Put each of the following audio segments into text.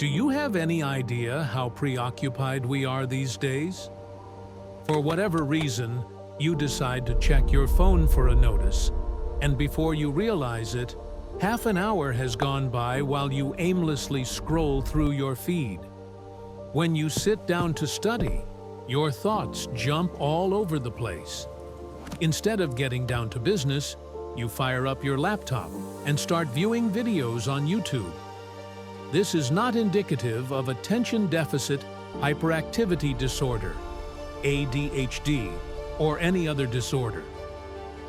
Do you have any idea how preoccupied we are these days? For whatever reason, you decide to check your phone for a notice, and before you realize it, half an hour has gone by while you aimlessly scroll through your feed. When you sit down to study, your thoughts jump all over the place. Instead of getting down to business, you fire up your laptop and start viewing videos on YouTube. This is not indicative of attention deficit hyperactivity disorder, ADHD, or any other disorder.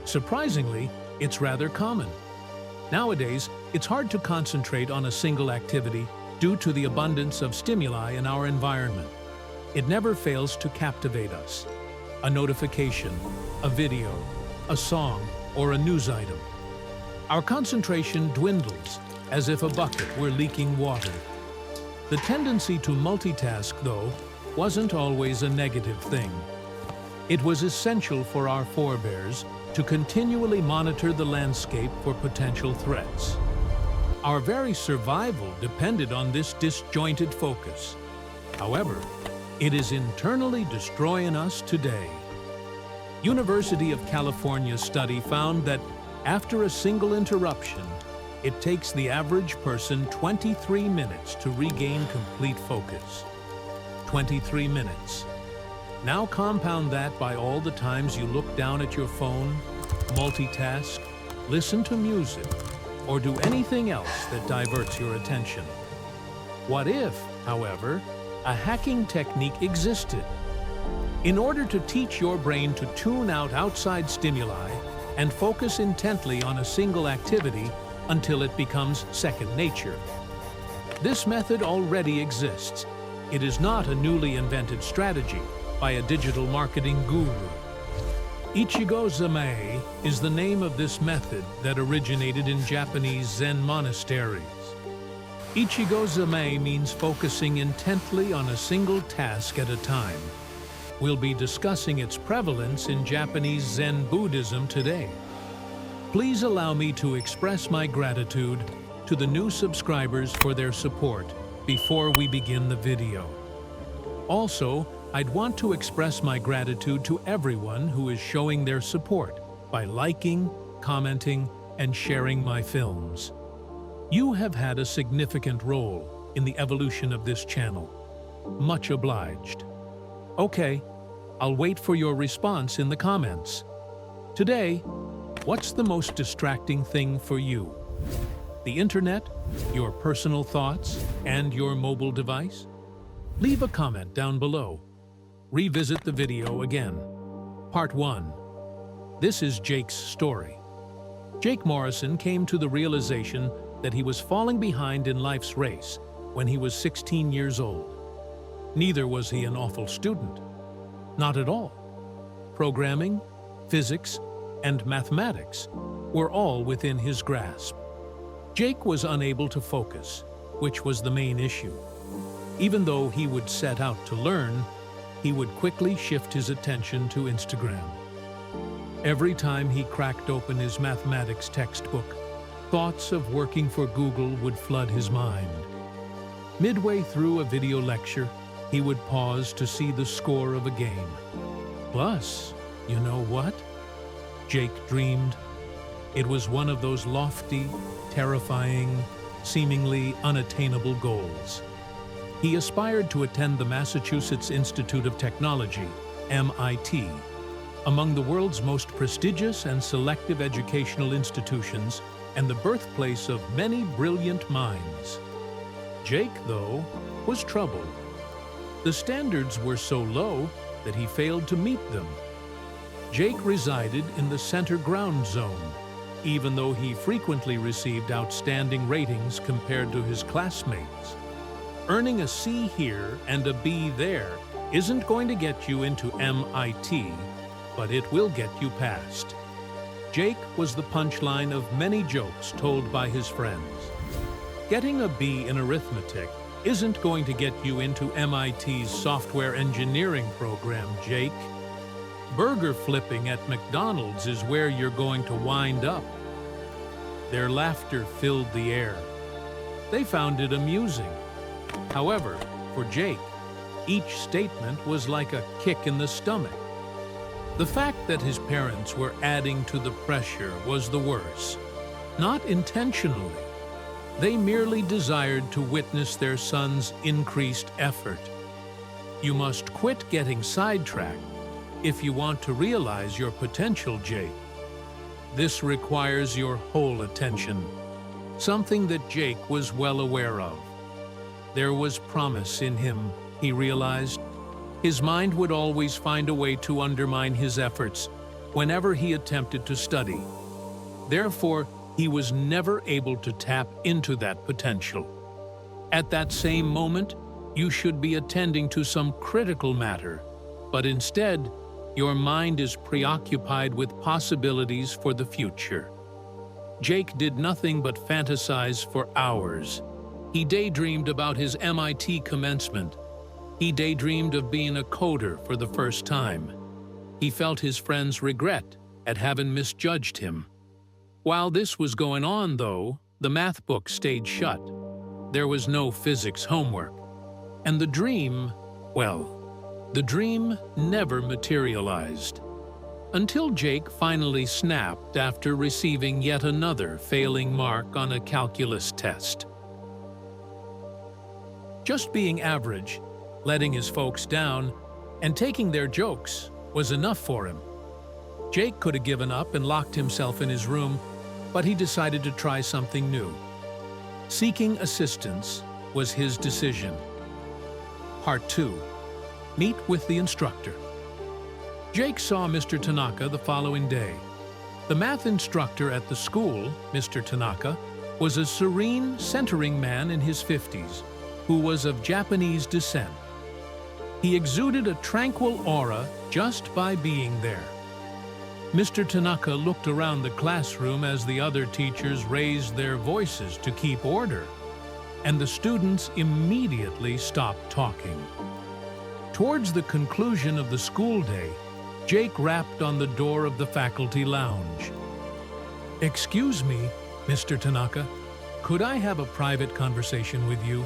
Surprisingly, it's rather common. Nowadays, it's hard to concentrate on a single activity due to the abundance of stimuli in our environment. It never fails to captivate us. A notification, a video, a song, or a news item. Our concentration dwindles as if a bucket were leaking water. The tendency to multitask, though, wasn't always a negative thing. It was essential for our forebears to continually monitor the landscape for potential threats. Our very survival depended on this disjointed focus. However, it is internally destroying us today. University of California study found that after a single interruption, it takes the average person 23 minutes to regain complete focus. 23 minutes. Now compound that by all the times you look down at your phone, multitask, listen to music, or do anything else that diverts your attention. What if, however, a hacking technique existed? In order to teach your brain to tune out outside stimuli and focus intently on a single activity until it becomes second nature. This method already exists. It is not a newly invented strategy by a digital marketing guru. Ichigyo Zammai is the name of this method that originated in Japanese Zen monasteries. Ichigyo Zammai means focusing intently on a single task at a time. We'll be discussing its prevalence in Japanese Zen Buddhism today. Please allow me to express my gratitude to the new subscribers for their support before we begin the video. Also, I'd want to express my gratitude to everyone who is showing their support by liking, commenting, and sharing my films. You have had a significant role in the evolution of this channel. Much obliged. Okay, I'll wait for your response in the comments. Today, what's the most distracting thing for you? The internet, your personal thoughts, and your mobile device? Leave a comment down below. Revisit the video again. Part 1. This is Jake's story. Jake Morrison came to the realization that he was falling behind in life's race when he was 16 years old. Neither was he an awful student. Not at all. Programming, physics, and mathematics were all within his grasp. Jake was unable to focus, which was the main issue. Even though he would set out to learn, he would quickly shift his attention to Instagram. Every time he cracked open his mathematics textbook, thoughts of working for Google would flood his mind. Midway through a video lecture, he would pause to see the score of a game. Plus, you know what? Jake dreamed. It was one of those lofty, terrifying, seemingly unattainable goals. He aspired to attend the Massachusetts Institute of Technology, MIT, among the world's most prestigious and selective educational institutions and the birthplace of many brilliant minds. Jake, though, was troubled. The standards were so low that he failed to meet them. Jake resided in the center ground zone, even though he frequently received outstanding ratings compared to his classmates. Earning a C here and a B there isn't going to get you into MIT, but it will get you past. Jake was the punchline of many jokes told by his friends. Getting a B in arithmetic isn't going to get you into MIT's software engineering program, Jake. Burger flipping at McDonald's is where you're going to wind up. Their laughter filled the air. They found it amusing. However, for Jake, each statement was like a kick in the stomach. The fact that his parents were adding to the pressure was the worst. Not intentionally. They merely desired to witness their son's increased effort. You must quit getting sidetracked if you want to realize your potential, Jake. This requires your whole attention, something that Jake was well aware of. There was promise in him, he realized. His mind would always find a way to undermine his efforts whenever he attempted to study. Therefore, he was never able to tap into that potential. At that same moment, you should be attending to some critical matter, but instead, your mind is preoccupied with possibilities for the future. Jake did nothing but fantasize for hours. He daydreamed about his MIT commencement. He daydreamed of being a coder for the first time. He felt his friends' regret at having misjudged him. While this was going on, though, the math book stayed shut. There was no physics homework. And the dream, well, the dream never materialized. Until Jake finally snapped after receiving yet another failing mark on a calculus test. Just being average, letting his folks down, and taking their jokes was enough for him. Jake could have given up and locked himself in his room, but he decided to try something new. Seeking assistance was his decision. Part 2. Meet with the instructor. Jake saw Mr. Tanaka the following day. The math instructor at the school, Mr. Tanaka, was a serene, centering man in his 50s, who was of Japanese descent. He exuded a tranquil aura just by being there. Mr. Tanaka looked around the classroom as the other teachers raised their voices to keep order, and the students immediately stopped talking. Towards the conclusion of the school day, Jake rapped on the door of the faculty lounge. "Excuse me, Mr. Tanaka, could I have a private conversation with you?"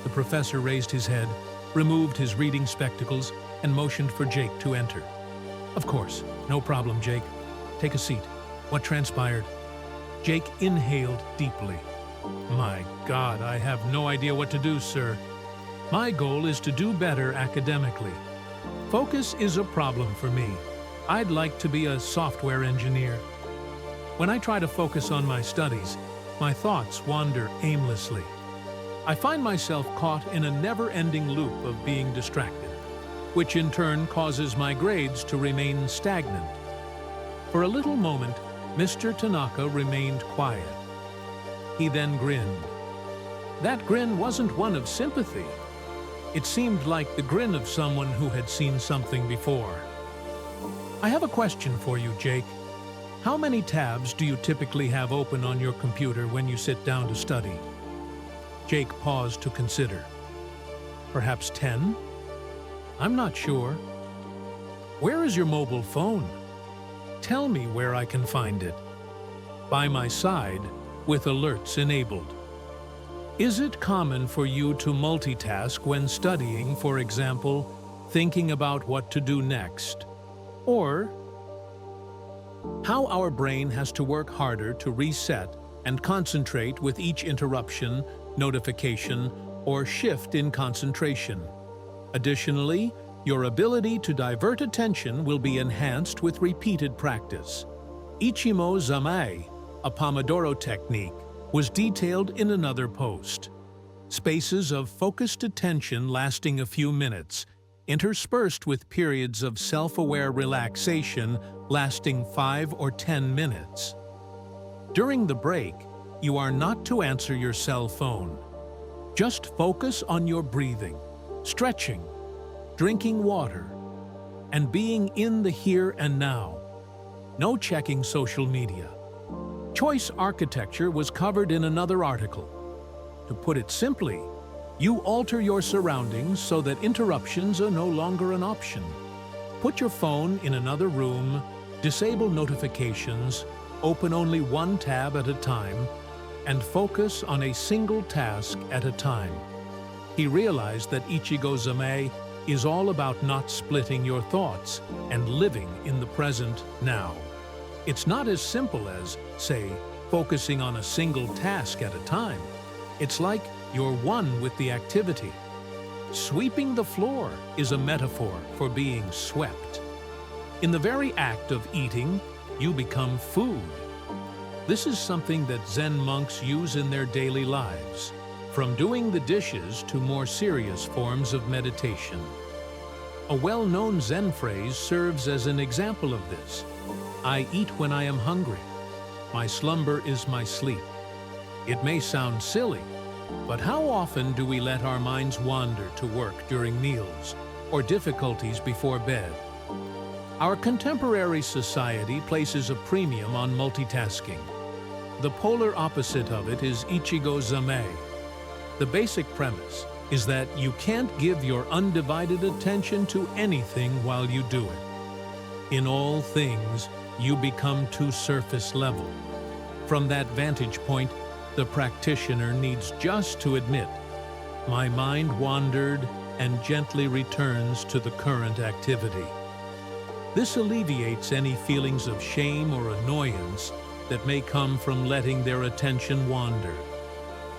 The professor raised his head, removed his reading spectacles, and motioned for Jake to enter. "Of course, no problem, Jake. Take a seat. What transpired?" Jake inhaled deeply. "My God, I have no idea what to do, sir. My goal is to do better academically. Focus is a problem for me. I'd like to be a software engineer. When I try to focus on my studies, my thoughts wander aimlessly. I find myself caught in a never-ending loop of being distracted, which in turn causes my grades to remain stagnant." For a little moment, Mr. Tanaka remained quiet. He then grinned. That grin wasn't one of sympathy. It seemed like the grin of someone who had seen something before. "I have a question for you, Jake. How many tabs do you typically have open on your computer when you sit down to study?" Jake paused to consider. "Perhaps 10? I'm not sure." "Where is your mobile phone? Tell me where I can find it." "By my side, with alerts enabled." "Is it common for you to multitask when studying, for example, thinking about what to do next? Or how our brain has to work harder to reset and concentrate with each interruption, notification, or shift in concentration. Additionally, your ability to divert attention will be enhanced with repeated practice. Ichigyo Zammai, a Pomodoro technique, was detailed in another post. Spaces of focused attention lasting a few minutes, interspersed with periods of self-aware relaxation lasting 5 or 10 minutes. During the break, you are not to answer your cell phone. Just focus on your breathing, stretching, drinking water, and being in the here and now. No checking social media. Choice architecture was covered in another article. To put it simply, you alter your surroundings so that interruptions are no longer an option. Put your phone in another room, disable notifications, open only one tab at a time, and focus on a single task at a time. He realized that Ichigyo Zammai is all about not splitting your thoughts and living in the present now. It's not as simple as, say, focusing on a single task at a time. It's like you're one with the activity. Sweeping the floor is a metaphor for being swept. In the very act of eating, you become food. This is something that Zen monks use in their daily lives, from doing the dishes to more serious forms of meditation. A well-known Zen phrase serves as an example of this. I eat when I am hungry. My slumber is my sleep. It may sound silly, but how often do we let our minds wander to work during meals or difficulties before bed? Our contemporary society places a premium on multitasking. The polar opposite of it is Ichigyo Zammai. The basic premise is that you can't give your undivided attention to anything while you do it. In all things, you become too surface level. From that vantage point, the practitioner needs just to admit, my mind wandered, and gently returns to the current activity. This alleviates any feelings of shame or annoyance that may come from letting their attention wander.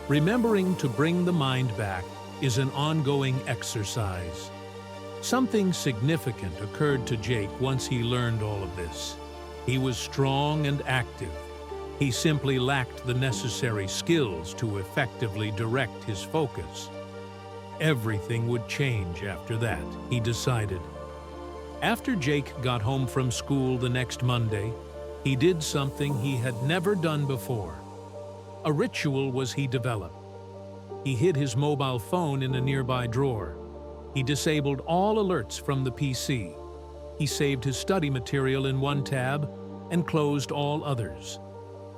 Remembering to bring the mind back is an ongoing exercise. Something significant occurred to Jake once he learned all of this. He was strong and active. He simply lacked the necessary skills to effectively direct his focus. Everything would change after that, he decided. After Jake got home from school the next Monday, he did something he had never done before. A ritual he developed. He hid his mobile phone in a nearby drawer. He disabled all alerts from the PC. He saved his study material in one tab and closed all others.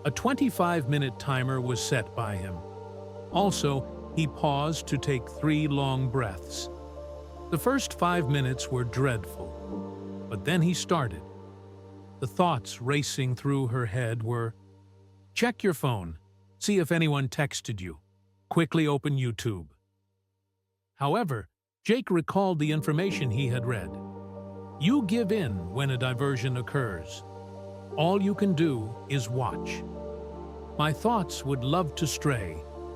A 25-minute timer was set by him. Also, he paused to take 3 long breaths. The first 5 minutes were dreadful, but then he started. The thoughts racing through her head were, check your phone, see if anyone texted you, quickly open YouTube. However, Jake recalled the information he had read. You give in when a diversion occurs. All you can do is watch. My thoughts would love to stray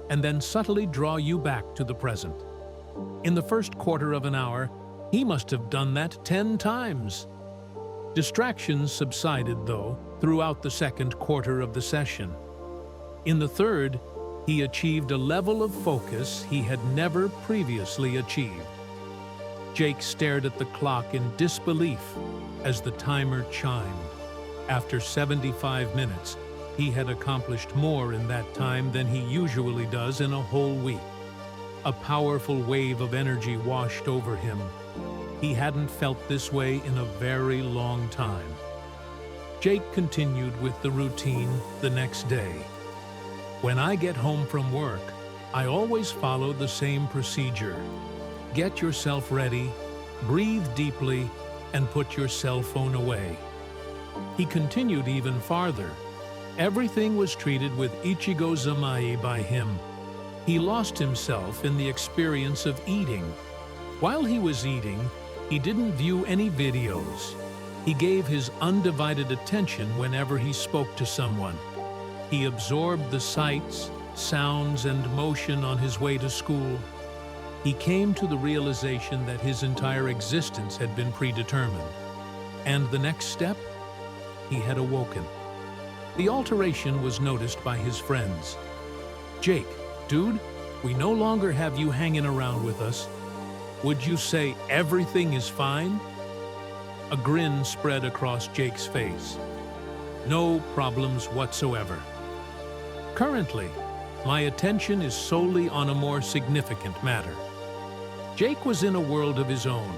and then subtly draw you back to the present. In the first quarter of an hour, he must have done that 10 times. Distractions subsided, though, throughout the second quarter of the session. In the third, he achieved a level of focus he had never previously achieved. Jake stared at the clock in disbelief as the timer chimed. After 75 minutes, he had accomplished more in that time than he usually does in a whole week. A powerful wave of energy washed over him. He hadn't felt this way in a very long time. Jake continued with the routine the next day. When I get home from work, I always follow the same procedure. Get yourself ready, breathe deeply, and put your cell phone away. He continued even farther. Everything was treated with Ichigyo Zammai by him. He lost himself in the experience of eating. While he was eating, he didn't view any videos. He gave his undivided attention whenever he spoke to someone. He absorbed the sights, sounds, and motion on his way to school. He came to the realization that his entire existence had been predetermined. And the next step? He had awoken. The alteration was noticed by his friends. Jake, dude, we no longer have you hanging around with us. Would you say everything is fine? A grin spread across Jake's face. No problems whatsoever. Currently, my attention is solely on a more significant matter. Jake was in a world of his own,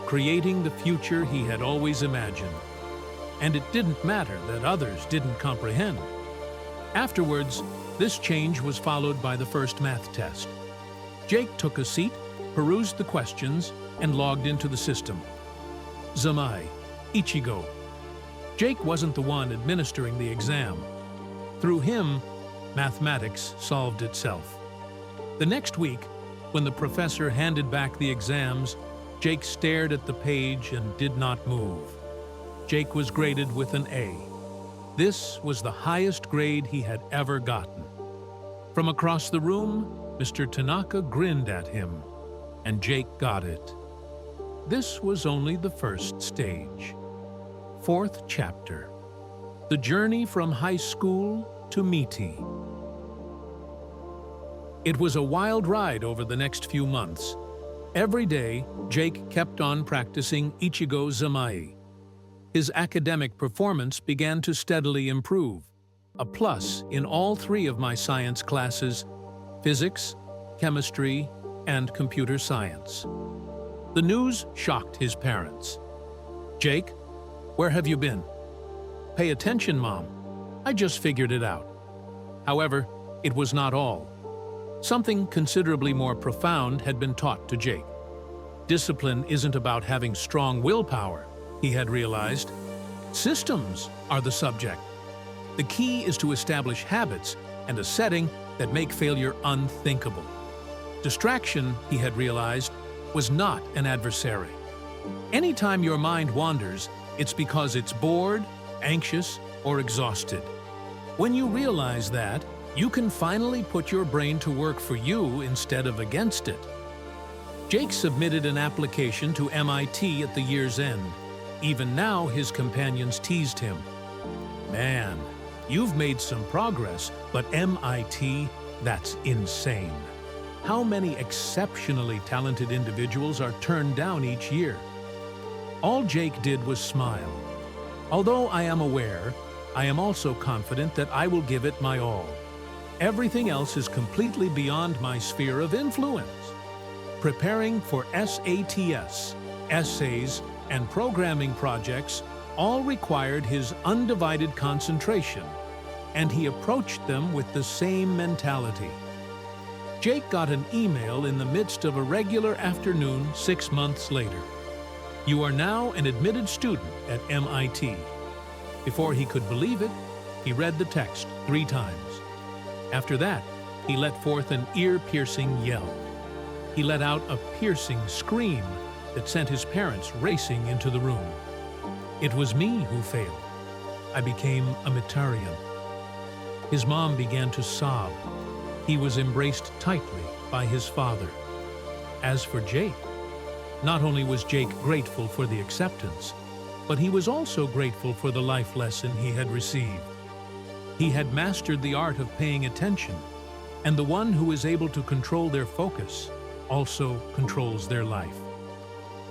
creating the future he had always imagined. And it didn't matter that others didn't comprehend. Afterwards, this change was followed by the first math test. Jake took a seat, perused the questions, and logged into the system. Zammai, Ichigyo. Jake wasn't the one administering the exam. Through him, mathematics solved itself. The next week, When the professor handed back the exams, Jake stared at the page and did not move. Jake was graded with an A. This was the highest grade he had ever gotten. From across the room, Mr. Tanaka grinned at him, and Jake got it. This was only the first stage. Fourth chapter. The journey from high school to Miti. It was a wild ride over the next few months. Every day, Jake kept on practicing Ichigyo Zammai. His academic performance began to steadily improve, a plus in all three of my science classes: physics, chemistry, and computer science. The news shocked his parents. "Jake, where have you been?" "Pay attention, Mom. I just figured it out." However, it was not all. Something considerably more profound had been taught to Jake. Discipline isn't about having strong willpower, he had realized. Systems are the subject. The key is to establish habits and a setting that make failure unthinkable. Distraction, he had realized, was not an adversary. Anytime your mind wanders, it's because it's bored, anxious, or exhausted. When you realize that, you can finally put your brain to work for you instead of against it. Jake submitted an application to MIT at the year's end. Even now, his companions teased him. "Man, you've made some progress, but MIT, that's insane. How many exceptionally talented individuals are turned down each year?" All Jake did was smile. "Although I am aware, I am also confident that I will give it my all. Everything else is completely beyond my sphere of influence." Preparing for SATs, essays, and programming projects all required his undivided concentration, and he approached them with the same mentality. Jake got an email in the midst of a regular afternoon 6 months later. "You are now an admitted student at MIT." Before he could believe it, he read the text 3 times. After that, he let forth an ear-piercing yell. He let out a piercing scream that sent his parents racing into the room. It was me who failed. I became a Mitarian. His mom began to sob. He was embraced tightly by his father. As for Jake, not only was Jake grateful for the acceptance, but he was also grateful for the life lesson he had received. He had mastered the art of paying attention, and the one who is able to control their focus also controls their life.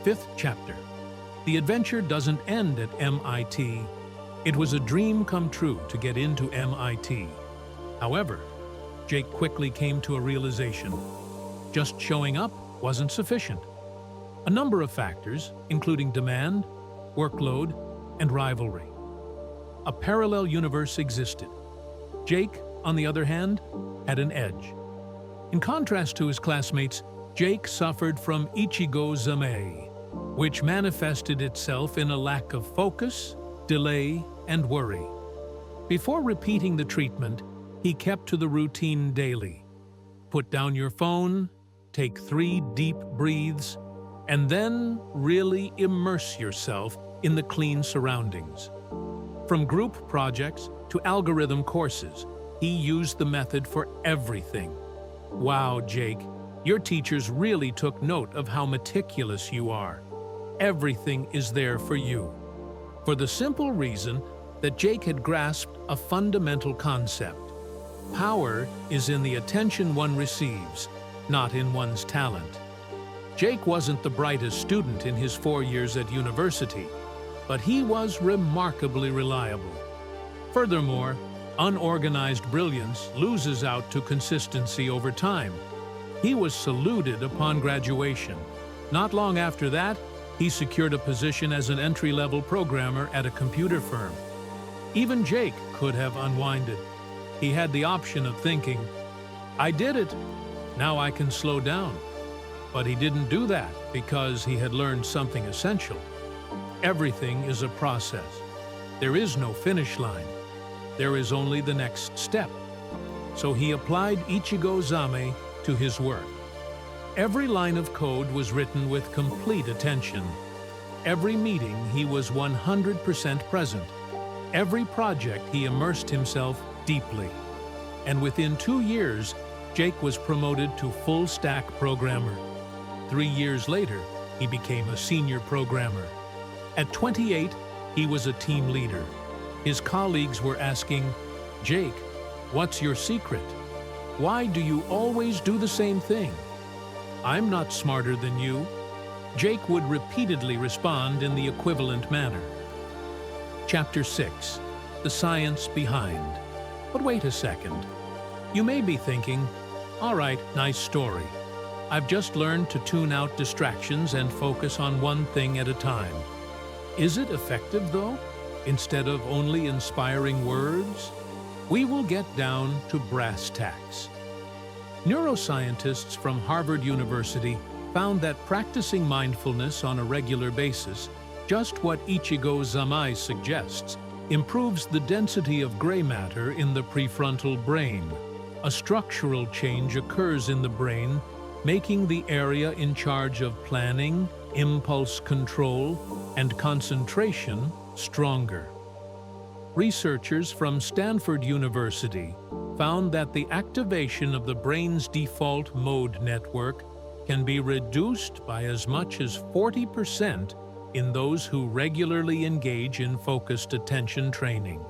Fifth chapter. The adventure doesn't end at MIT. It was a dream come true to get into MIT. However, Jake quickly came to a realization. Just showing up wasn't sufficient. A number of factors, including demand, workload, and rivalry. A parallel universe existed. Jake, on the other hand, had an edge. In contrast to his classmates, Jake suffered from Ichigyo Zammai, which manifested itself in a lack of focus, delay, and worry. Before repeating the treatment, he kept to the routine daily. Put down your phone, take 3 deep breaths, and then really immerse yourself in the clean surroundings. From group projects to algorithm courses, he used the method for everything. Wow, Jake, your teachers really took note of how meticulous you are. Everything is there for you. For the simple reason that Jake had grasped a fundamental concept. Power is in the attention one receives, not in one's talent. Jake wasn't the brightest student in his 4 years at university, but he was remarkably reliable. Furthermore, unorganized brilliance loses out to consistency over time. He was saluted upon graduation. Not long after that, he secured a position as an entry-level programmer at a computer firm. Even Jake could have unwinded. He had the option of thinking, "I did it, now I can slow down." But he didn't do that because he had learned something essential. Everything is a process. There is no finish line. There is only the next step. So he applied Ichigyo Zammai to his work. Every line of code was written with complete attention. Every meeting, he was 100% present. Every project, he immersed himself deeply. And within 2 years, Jake was promoted to full-stack programmer. 3 years later, he became a senior programmer. At 28, he was a team leader. His colleagues were asking, "Jake, what's your secret? Why do you always do the same thing?" "I'm not smarter than you." Jake would repeatedly respond in the equivalent manner. Chapter 6. The Science Behind. But wait a second. You may be thinking, all right, nice story. I've just learned to tune out distractions and focus on one thing at a time. Is it effective, though, instead of only inspiring words? We will get down to brass tacks. Neuroscientists from Harvard University found that practicing mindfulness on a regular basis, just what Ichigyo Zammai suggests, improves the density of gray matter in the prefrontal brain. A structural change occurs in the brain, making the area in charge of planning, impulse control, and concentration stronger. Researchers from Stanford University found that the activation of the brain's default mode network can be reduced by as much as 40% in those who regularly engage in focused attention training.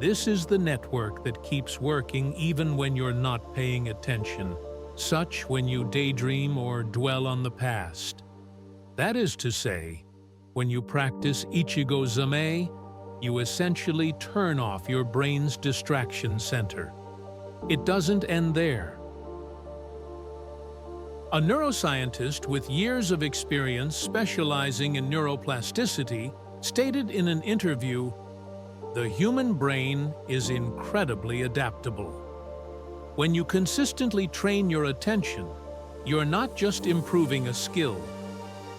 This is the network that keeps working even when you're not paying attention, such when you daydream or dwell on the past. That is to say, when you practice Ichigyo Zammai, you essentially turn off your brain's distraction center. It doesn't end there. A neuroscientist with years of experience specializing in neuroplasticity stated in an interview, "The human brain is incredibly adaptable. When you consistently train your attention, you're not just improving a skill,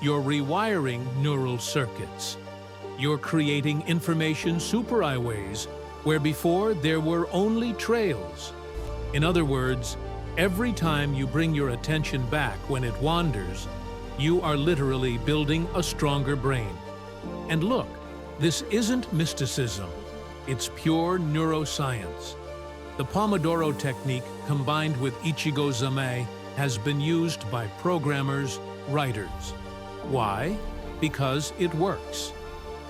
you're rewiring neural circuits. You're creating information superhighways where before there were only trails." In other words, every time you bring your attention back when it wanders, you are literally building a stronger brain. And look, this isn't mysticism. It's pure neuroscience. The Pomodoro technique combined with Ichigyo Zammai has been used by programmers, writers. Why? Because it works.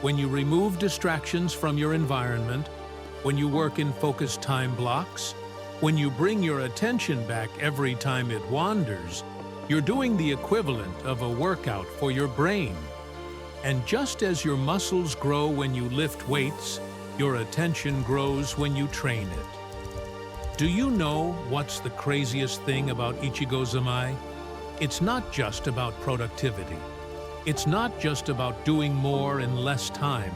When you remove distractions from your environment, when you work in focused time blocks, when you bring your attention back every time it wanders, you're doing the equivalent of a workout for your brain. And just as your muscles grow when you lift weights, your attention grows when you train it. Do you know what's the craziest thing about Ichigyo Zammai? It's not just about productivity. It's not just about doing more in less time.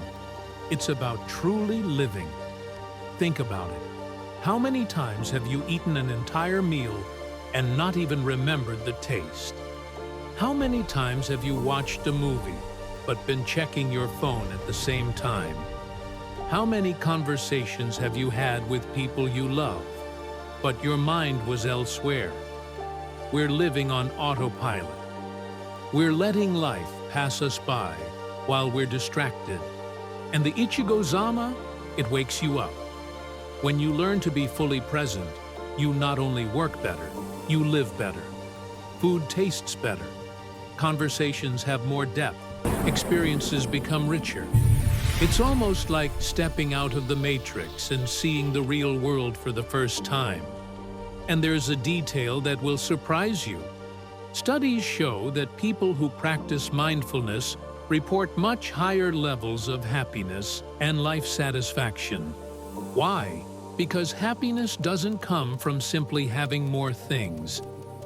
It's about truly living. Think about it. How many times have you eaten an entire meal and not even remembered the taste? How many times have you watched a movie but been checking your phone at the same time? How many conversations have you had with people you love, but your mind was elsewhere? We're living on autopilot. We're letting life pass us by while we're distracted. And the Ichigyo Zammai, it wakes you up. When you learn to be fully present, you not only work better, you live better. Food tastes better. Conversations have more depth. Experiences become richer. It's almost like stepping out of the matrix and seeing the real world for the first time. And there's a detail that will surprise you. Studies show that people who practice mindfulness report much higher levels of happiness and life satisfaction. Why? Because happiness doesn't come from simply having more things.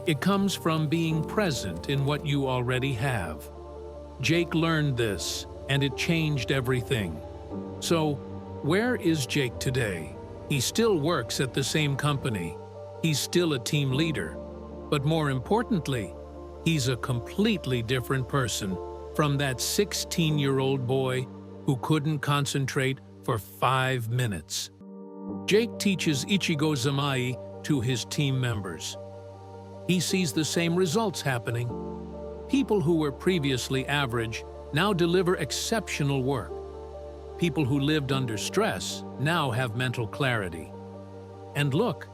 It comes from being present in what you already have. Jake learned this, and it changed everything. So, where is Jake today? He still works at the same company. He's still a team leader. But more importantly, he's a completely different person from that 16-year-old boy who couldn't concentrate for 5 minutes. Jake teaches Ichigyo Zammai to his team members. He sees the same results happening. People who were previously average now deliver exceptional work. People who lived under stress now have mental clarity. And look,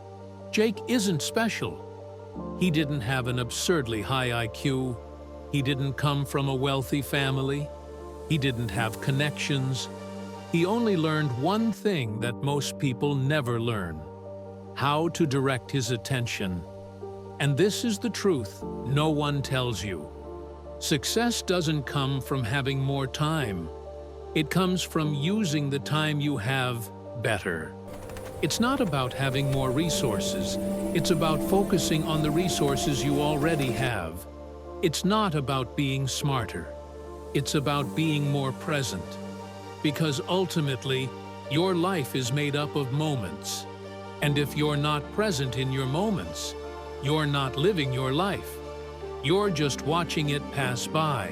Jake isn't special. He didn't have an absurdly high IQ. He didn't come from a wealthy family. He didn't have connections. He only learned one thing that most people never learn: how to direct his attention. And this is the truth no one tells you. Success doesn't come from having more time. It comes from using the time you have better. It's not about having more resources. It's about focusing on the resources you already have. It's not about being smarter. It's about being more present. Because ultimately, your life is made up of moments. And if you're not present in your moments, you're not living your life. You're just watching it pass by.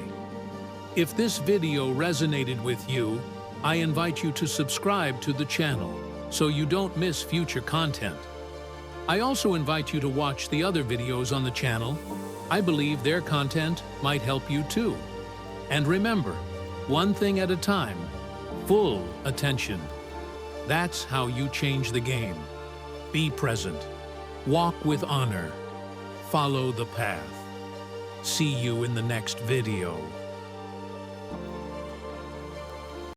If this video resonated with you, I invite you to subscribe to the channel so you don't miss future content. I also invite you to watch the other videos on the channel. I believe their content might help you too. And remember, one thing at a time, full attention. That's how you change the game. Be present. Walk with honor. Follow the path. See you in the next video.